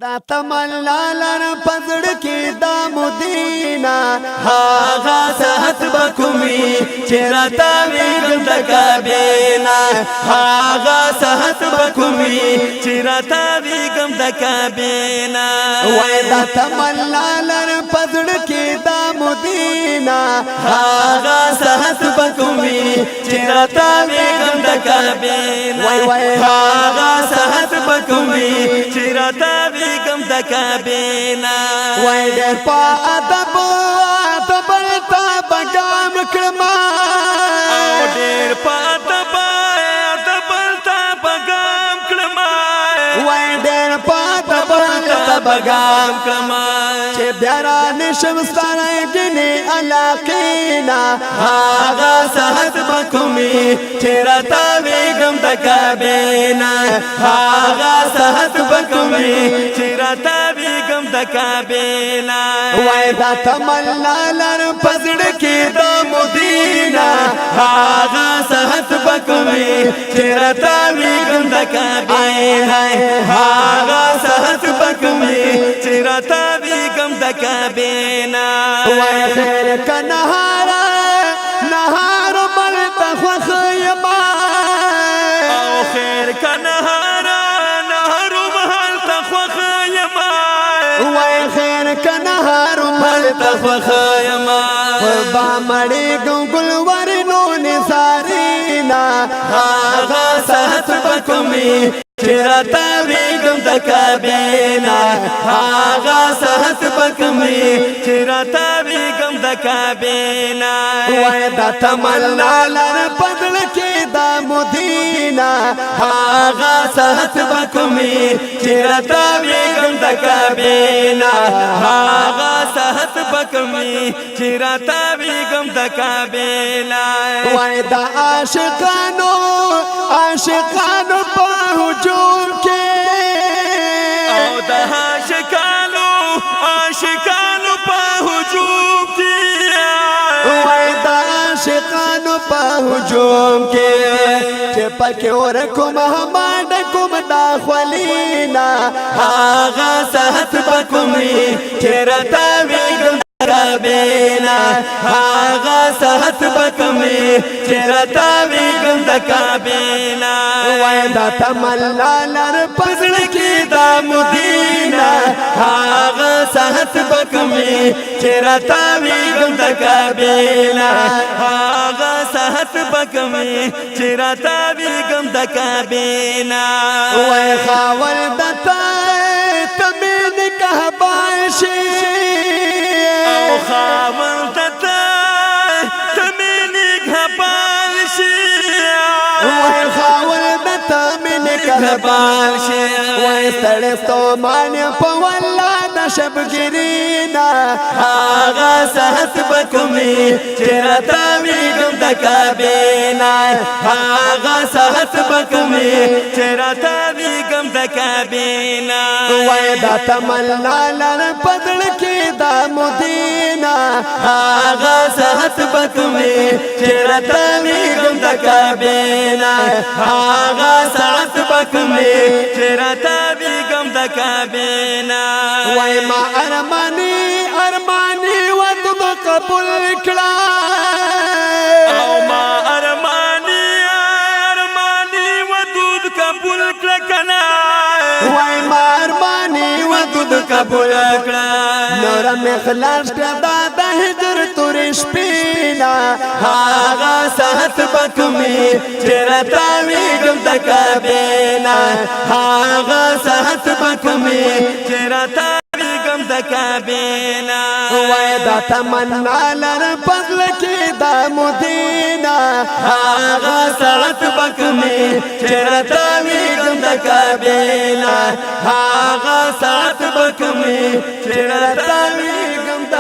دا تمنا لر پزړ کې دا مدینه هاغه صحت بکومي چرتا ویګم د کابینا هاغه صحت بکومي چرتا ویګم د کابینا وای دا تمنا لر پزړ کې دا مدینه هاغه صحت بکومي چرتا ویګم د کابینا وای هاغه صحت بکومي چرتا کم د کابینا وای ډېر په ادب تا بګام کړما ډېر په ادب تا بګام کړما وای ډېر په ادب تا بګام کړما چې بیا را نشم ستاره ګنې علاقینا هاغه صحت بکومي چې راته ویګم د کابینا هاغه صحت بکومي چې راته ویګم د کابینا وای دا تمنا لر پزړ کې د مدینه هاغه صحت بکومي چې راته ویګم د کابینا هاغه صحت بکومي چې راته ویګم د کابینا وای خیر کنهارا نهار ملت خوخیما او خیر کنهارا نهار ملت خوخیما وای خیر کنهار ملت خوخیما با مړی ګل ورنو نثارینا هاغه صحت بکومي چرتا ویګم د کابینا هاغه صحت بکومي چرتا ویګم د کابینا وای دا تمنا لر بدل کې دا مدینه هاغه صحت بکومي چرتا ویګم د کابینا هاغه صحت بکومي چرتا ویګم د کابینا وای دا عاشقانو په هجوم کې او د عاشقانو په هجوم کې وای د عاشقانو په هجوم کې چې پکې ورکوم هماډ کوم دا خلینا هاغه صحت بکومي چې راته ویګم کابینا هاغه صحت بکومي چې راته ویګم د کابینا وای دا تمنا لر پزړ کې دا مدینه هاغه صحت بکومي چې راته ویګم د کابینا هاغه صحت بکومي چې راته ویګم د کابینا وای خاور دته تمن کهبان شي او خاور دته تمن کهبان شي وای خاور دته من کهبان شي وای ستړستو مان په والله د شبګرینا هاغه صحت بکومي چې راته ویګم د کابینا هاغه صحت بکومي چې راته ویګم د کابینا وای دا تمنا لر بدل کې دا مدینه هاغه صحت بکومي چې راته ویګم د کابینا هاغه صحت بکومي چې راته ویګم د کابینا وای ما ارمانی ودود قبول کړه او ما ارمانی ودود قبول کړه کنه وای ما ارمانی ودود قبول کړه نور مخلاص کړه د هجر تور شپینا هاغه صحت بکومي چې راته ویګم د کابینا هاغه صحت بکومي چې راته ویګم د کابینا وای دا تمنا لر بدل کې دا مدینه هاغه صحت بکومي چې راته ویګم د کابینا هاغه صحت بکومي چې راته ویګم د